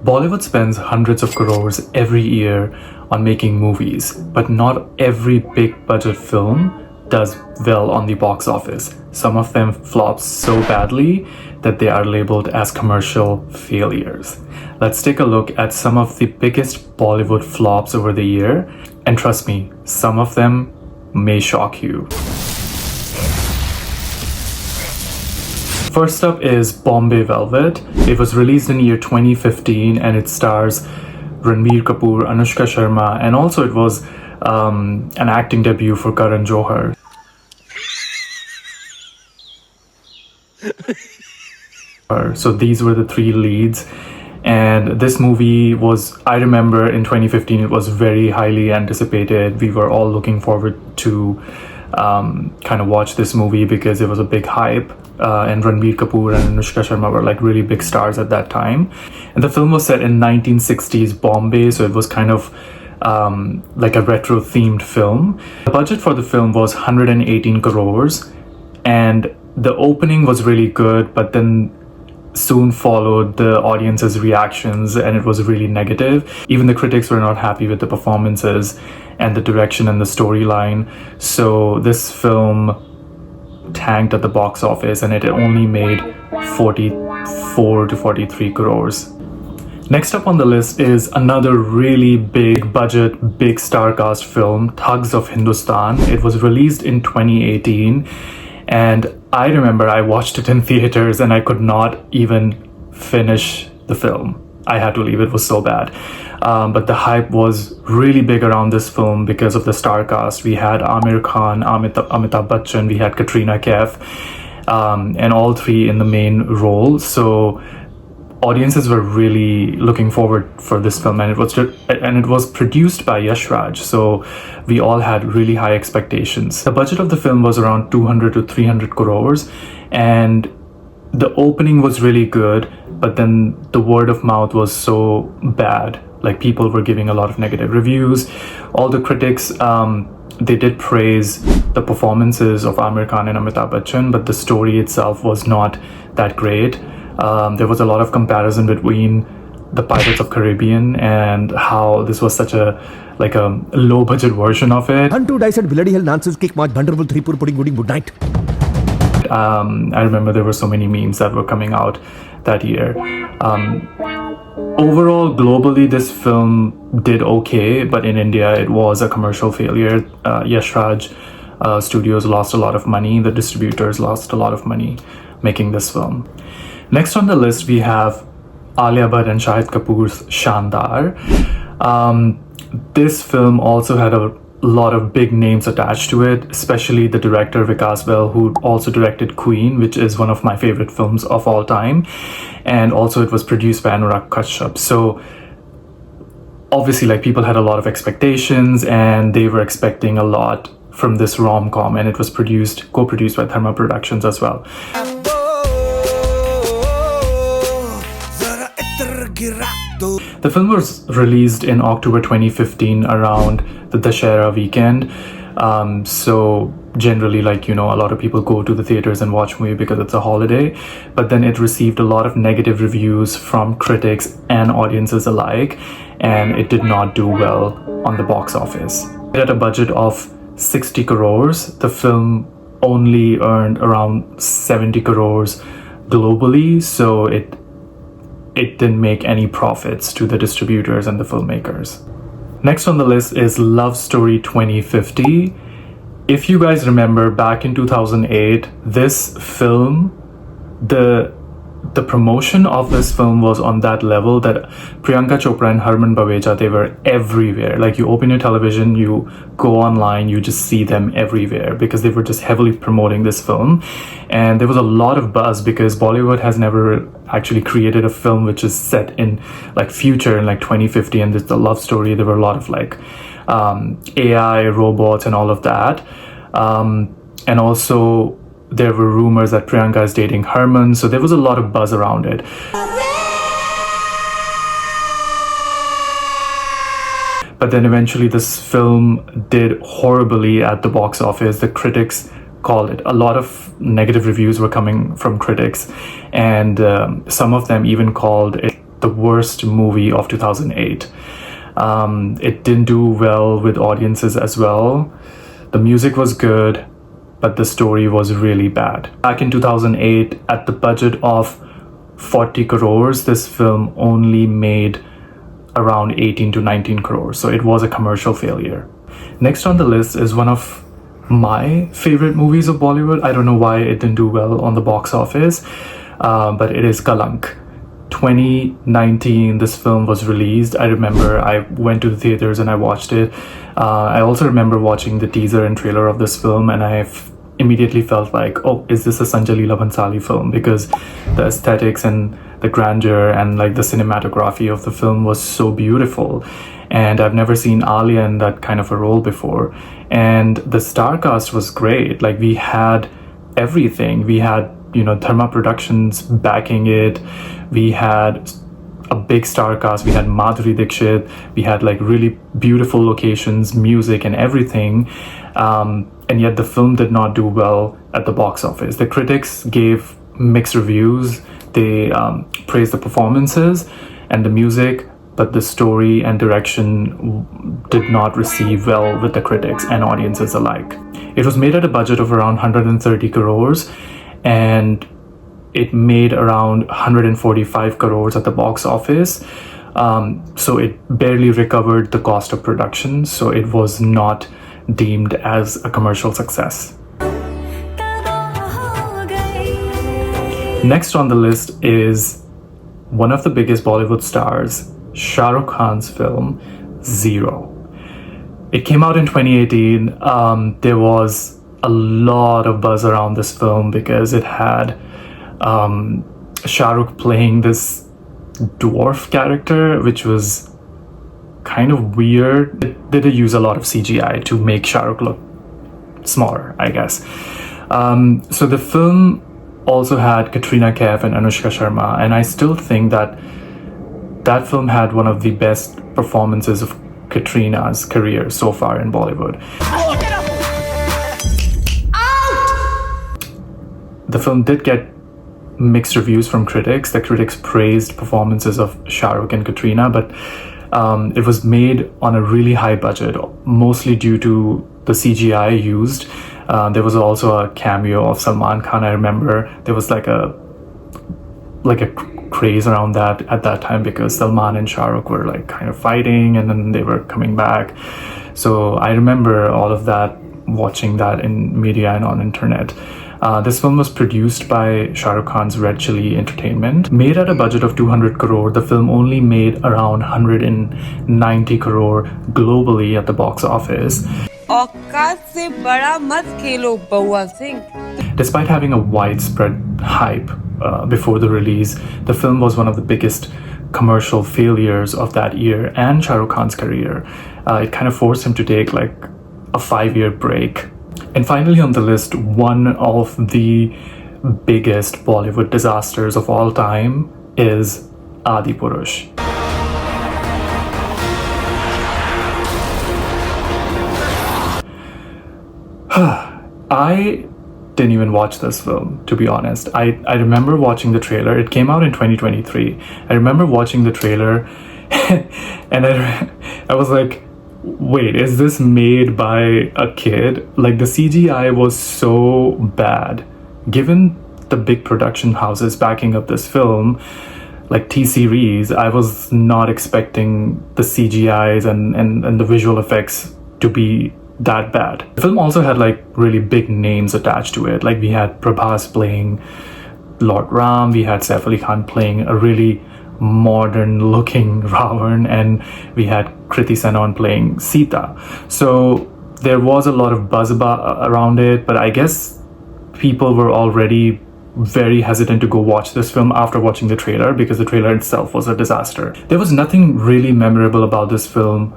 Bollywood spends hundreds of crores every year on making movies, but not every big budget film does well on the box office. Some of them flop so badly that they are labeled as commercial failures. Let's take a look at some of the biggest Bollywood flops over the year, and trust me, some of them may shock you. First up is Bombay Velvet. It was released in year 2015 and it stars Ranbir Kapoor, Anushka Sharma, and also it was an acting debut for Karan Johar. So these were the three leads, and this movie was, I remember in 2015, it was very highly anticipated. We were all looking forward to kind of watch this movie because it was a big hype, and Ranbir Kapoor and Anushka Sharma were like really big stars at that time. And the film was set in 1960s Bombay, so it was kind of like a retro themed film. The budget for the film was 118 crores, and the opening was really good, but then soon followed the audience's reactions and it was really negative. Even the critics were not happy with the performances and the direction and the storyline. So this film tanked at the box office and it only made 44 to 43 crores. Next up on the list is another really big budget, big star cast film, Thugs of Hindostan. It was released in 2018. And I remember I watched it in theaters and I could not even finish the film. I had to leave, it was so bad. But the hype was really big around this film because of the star cast. We had Amir Khan, Amitabh Bachchan, we had Katrina Kaif, and all three in the main role. So audiences were really looking forward for this film, and it was produced by Yash Raj, so we all had really high expectations. The budget of the film was around 200 to 300 crores, and the opening was really good, but then the word of mouth was so bad. Like, people were giving a lot of negative reviews. All the critics, they did praise the performances of Amir Khan and Amitabh Bachchan, but the story itself was not that great. There was a lot of comparison between the Pirates of Caribbean and how this was such a low budget version of it. Unto diced bloody hell nonsense kick march thunderbolt 3 pur pudding good night. I remember there were so many memes that were coming out that year. Overall, globally, this film did okay, but in India, it was a commercial failure. Yash Raj Studios lost a lot of money. The distributors lost a lot of money making this film. Next on the list, we have Alia Bhatt and Shahid Kapoor's Shandar. This film also had a lot of big names attached to it, especially the director Vikas Bell, who also directed Queen, which is one of my favorite films of all time. And also it was produced by Anurag Kashyap. So obviously, like, people had a lot of expectations and they were expecting a lot from this rom-com, and it was co-produced by Dharma Productions as well. The film was released in October 2015 around the Dussehra weekend. So generally, a lot of people go to the theaters and watch movie because it's a holiday. But then it received a lot of negative reviews from critics and audiences alike, and it did not do well on the box office. At a budget of 60 crores, the film only earned around 70 crores globally, so it didn't make any profits to the distributors and the filmmakers. Next on the list is Love Story 2050. If you guys remember, back in 2008, this film, the promotion of this film was on that level that Priyanka Chopra and Harman Baweja, they were everywhere. Like, you open your television, you go online, you just see them everywhere because they were just heavily promoting this film. And there was a lot of buzz because Bollywood has never actually created a film which is set in future in 2050, and it's the love story. There were a lot of AI, robots and all of that. And also there were rumors that Priyanka is dating Harman, so there was a lot of buzz around it. But then eventually this film did horribly at the box office. The critics called it. A lot of negative reviews were coming from critics, and some of them even called it the worst movie of 2008. It didn't do well with audiences as well. The music was good, but the story was really bad. Back in 2008, at the budget of 40 crores, this film only made around 18 to 19 crores. So it was a commercial failure. Next on the list is one of my favorite movies of Bollywood. I don't know why it didn't do well on the box office, but it is Kalank. 2019, this film was released. I remember I went to the theaters and I watched it. I also remember watching the teaser and trailer of this film, and I immediately felt like, oh, is this a Sanjay Leela Bhansali film? Because the aesthetics and the grandeur and like the cinematography of the film was so beautiful. And I've never seen Alia in that kind of a role before. And the star cast was great. Like, we had everything. We had, Dharma Productions backing it. We had a big star cast. We had Madhuri Dixit. We had like really beautiful locations, music and everything. And yet the film did not do well at the box office. The critics gave mixed reviews. They praised the performances and the music, but the story and direction did not receive well with the critics and audiences alike. It was made at a budget of around 130 crores, and it made around 145 crores at the box office. So it barely recovered the cost of production, so it was not deemed as a commercial success. Next on the list is one of the biggest Bollywood stars, Shah Rukh Khan's film, Zero. It came out in 2018. There was a lot of buzz around this film because it had Shah Rukh playing this dwarf character, which was kind of weird. They did use a lot of CGI to make Shah Rukh look smaller, I guess. So the film also had Katrina Kaif and Anushka Sharma, and I still think that film had one of the best performances of Katrina's career so far in Bollywood. The film did get mixed reviews from critics. The critics praised performances of Shah Rukh and Katrina, but it was made on a really high budget, mostly due to the CGI used. There was also a cameo of Salman Khan. I remember there was like a craze around that at that time because Salman and Shah Rukh were like kind of fighting and then they were coming back. So I remember all of that, watching that in media and on internet. This film was produced by Shah Rukh Khan's Red Chilli Entertainment. Made at a budget of 200 crore, the film only made around 190 crore globally at the box office. Despite having a widespread hype before the release, the film was one of the biggest commercial failures of that year and Shah Rukh Khan's career. It kind of forced him to take like a 5-year break. And finally on the list, one of the biggest Bollywood disasters of all time is Adipurush. I didn't even watch this film, to be honest. I remember watching the trailer. It came out in 2023. I remember watching the trailer and I was like, wait, is this made by a kid? Like, the CGI was so bad. Given the big production houses backing up this film, like T-Series, I was not expecting the CGIs and the visual effects to be that bad. The film also had like really big names attached to it. Like, we had Prabhas playing Lord Ram, we had Saif Ali Khan playing a really modern looking Ravan, and we had Kriti Sanon playing Sita. So there was a lot of buzz around it, but I guess people were already very hesitant to go watch this film after watching the trailer because the trailer itself was a disaster. There was nothing really memorable about this film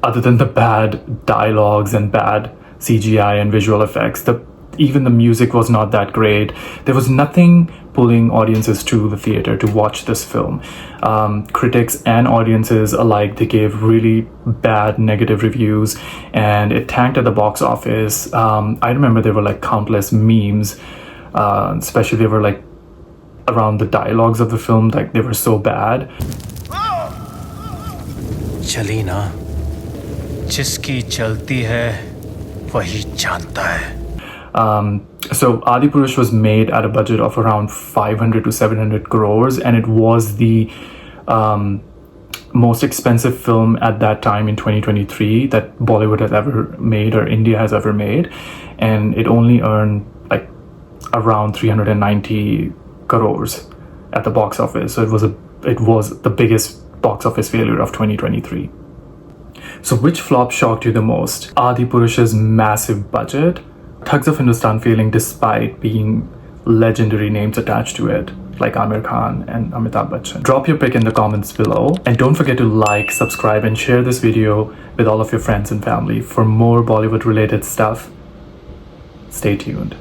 other than the bad dialogues and bad CGI and visual effects. Even the music was not that great. There was nothing pulling audiences to the theater to watch this film. Critics and audiences alike, they gave really bad negative reviews, and it tanked at the box office. I remember there were like countless memes, especially there were like around the dialogues of the film, like they were so bad. चली ना जिसकी चलती है वही जानता है. So Adipurush was made at a budget of around 500 to 700 crores, and it was the most expensive film at that time in 2023 that Bollywood has ever made or India has ever made, and it only earned like around 390 crores at the box office. So it was the biggest box office failure of 2023. So which flop shocked you the most? Adipurush's massive budget, Thugs of Hindostan failing despite being legendary names attached to it, like Amir Khan and Amitabh Bachchan? Drop your pick in the comments below, and don't forget to like, subscribe, and share this video with all of your friends and family. For more Bollywood related stuff, stay tuned.